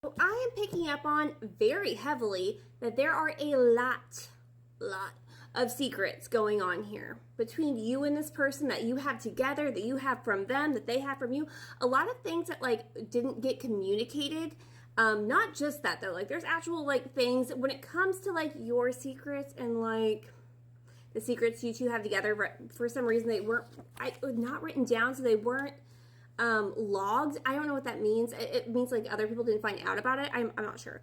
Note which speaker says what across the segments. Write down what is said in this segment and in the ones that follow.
Speaker 1: So I am picking up on very heavily that there are a lot of secrets going on here between you and this person that you have together, that you have from them, that they have from you. A lot of things that like didn't get communicated. Not just that though, like there's actual like things when it comes to like your secrets and like the secrets you two have together. For some reason they weren't not written down, so they weren't logged. I don't know what that means. It means like other people didn't find out about it. I'm not sure.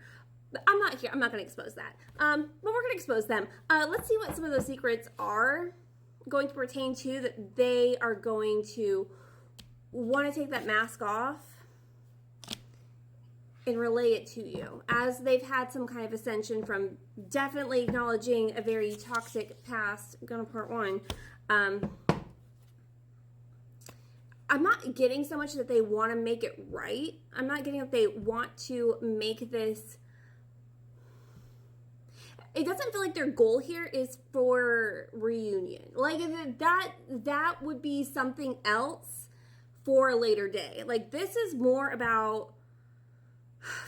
Speaker 1: But I'm not here. I'm not going to expose that. But we're going to expose them. Let's see what some of those secrets are going to pertain to, that they are going to want to take that mask off and relay it to you as they've had some kind of ascension from definitely acknowledging a very toxic past. Going to part one. I'm not getting so much that they want to make it right. I'm not getting that they want to make this. It doesn't feel like their goal here is for reunion. Like that would be something else for a later day. Like this is more about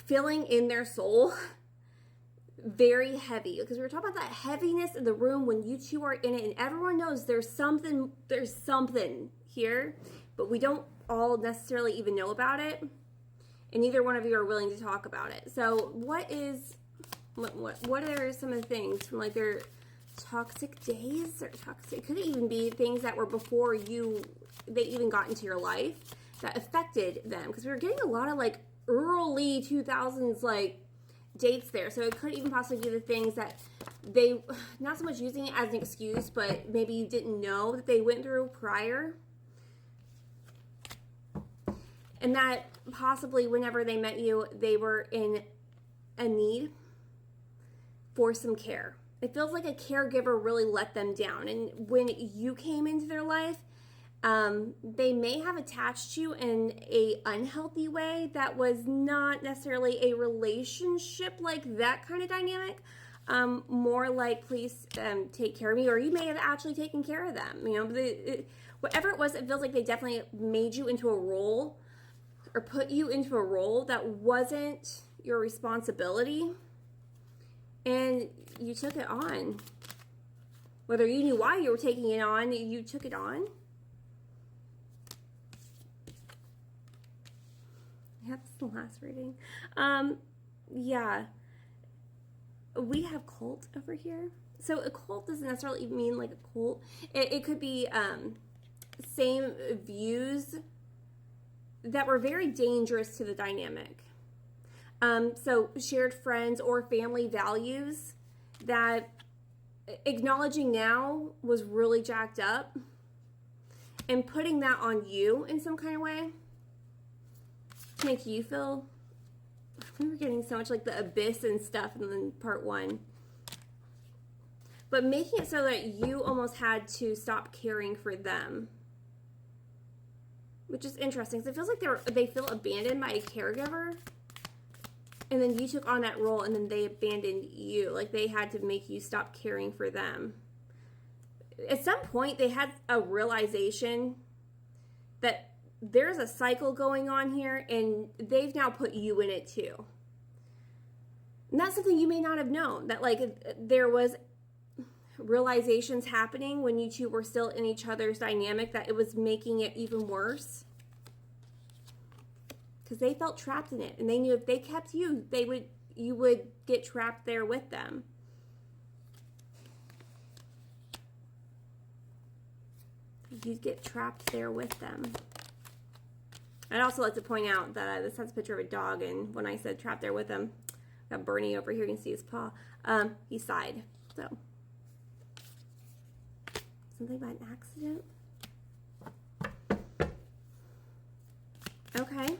Speaker 1: filling in their soul very heavy, because we were talking about that heaviness in the room when you two are in it, and everyone knows there's something here, but we don't all necessarily even know about it, and neither one of you are willing to talk about it. So what are some of the things from like their toxic days or toxic? It could even be things that were before they even got into your life that affected them, because we were getting a lot of like early 2000s like dates there. So it could even possibly be the things that they, not so much using it as an excuse, but maybe you didn't know that they went through prior. And that possibly whenever they met you, they were in a need for some care. It feels like a caregiver really let them down. And when you came into their life, they may have attached you in a unhealthy way that was not necessarily a relationship like that kind of dynamic. More like, please take care of me, or you may have actually taken care of them. You know, whatever it was, it feels like they definitely made you into a role or put you into a role that wasn't your responsibility, and you took it on. Whether you knew why you were taking it on, you took it on. Yeah, that's the last reading. Yeah. We have cult over here. So a cult doesn't necessarily mean like a cult. It could be same views that were very dangerous to the dynamic. So shared friends or family values that acknowledging now was really jacked up, and putting that on you in some kind of way to make you feel, we were getting so much like the abyss and stuff in then part one, but making it so that you almost had to stop caring for them, which is interesting because it feels like they feel abandoned by a caregiver, and then you took on that role, and then they abandoned you. Like they had to make you stop caring for them. At some point, they had a realization that there's a cycle going on here, and they've now put you in it too. And that's something you may not have known, that like there was realizations happening when you two were still in each other's dynamic, that it was making it even worse. Because they felt trapped in it, and they knew if they kept you, you would get trapped there with them. You'd get trapped there with them. I'd also like to point out that this has a picture of a dog, and when I said trapped there with him, got Bernie over here, you can see his paw. He sighed. So, something about an accident? Okay.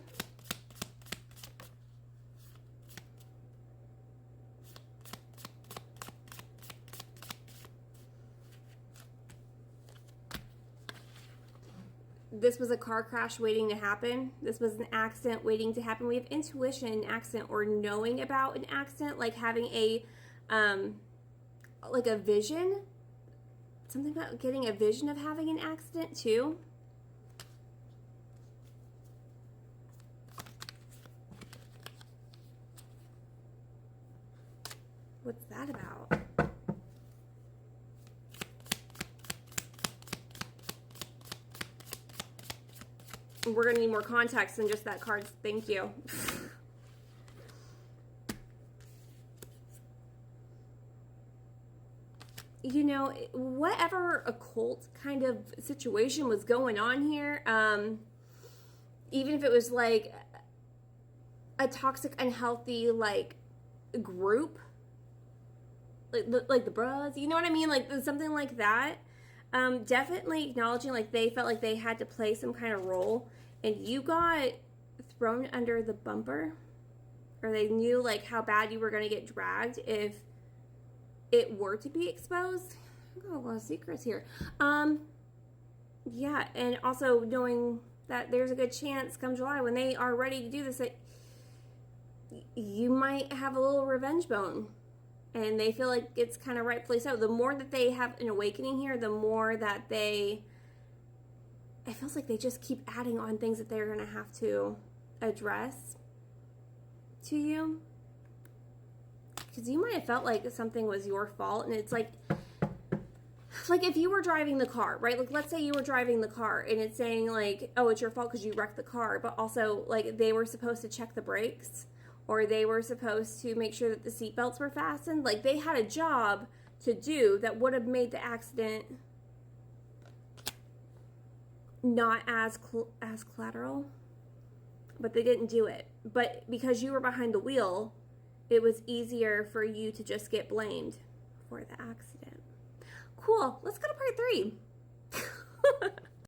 Speaker 1: This was a car crash waiting to happen. This was an accident waiting to happen. We have intuition in accident, or knowing about an accident, like having a vision. Something about getting a vision of having an accident too. What's that about? We're going to need more context than just that card. Thank you. You know, whatever occult kind of situation was going on here, even if it was like a toxic, unhealthy, like, group, like the bras, you know what I mean? Like, something like that. Definitely acknowledging, like, they felt like they had to play some kind of role, and you got thrown under the bumper, or they knew, like, how bad you were going to get dragged if it were to be exposed. I've got a lot of secrets here. Yeah, and also knowing that there's a good chance come July when they are ready to do this that you might have a little revenge bone, and they feel like it's kind of rightfully so. The more that they have an awakening here, the more that it feels like they just keep adding on things that they're going to have to address to you. Because you might have felt like something was your fault, and it's like if you were driving the car, right? Like, let's say you were driving the car, and it's saying, like, oh, it's your fault because you wrecked the car, but also, like, they were supposed to check the brakes, or they were supposed to make sure that the seatbelts were fastened. Like, they had a job to do that would have made the accident not as collateral, but they didn't do it. But because you were behind the wheel, it was easier for you to just get blamed for the accident. Cool. Let's go to part 3.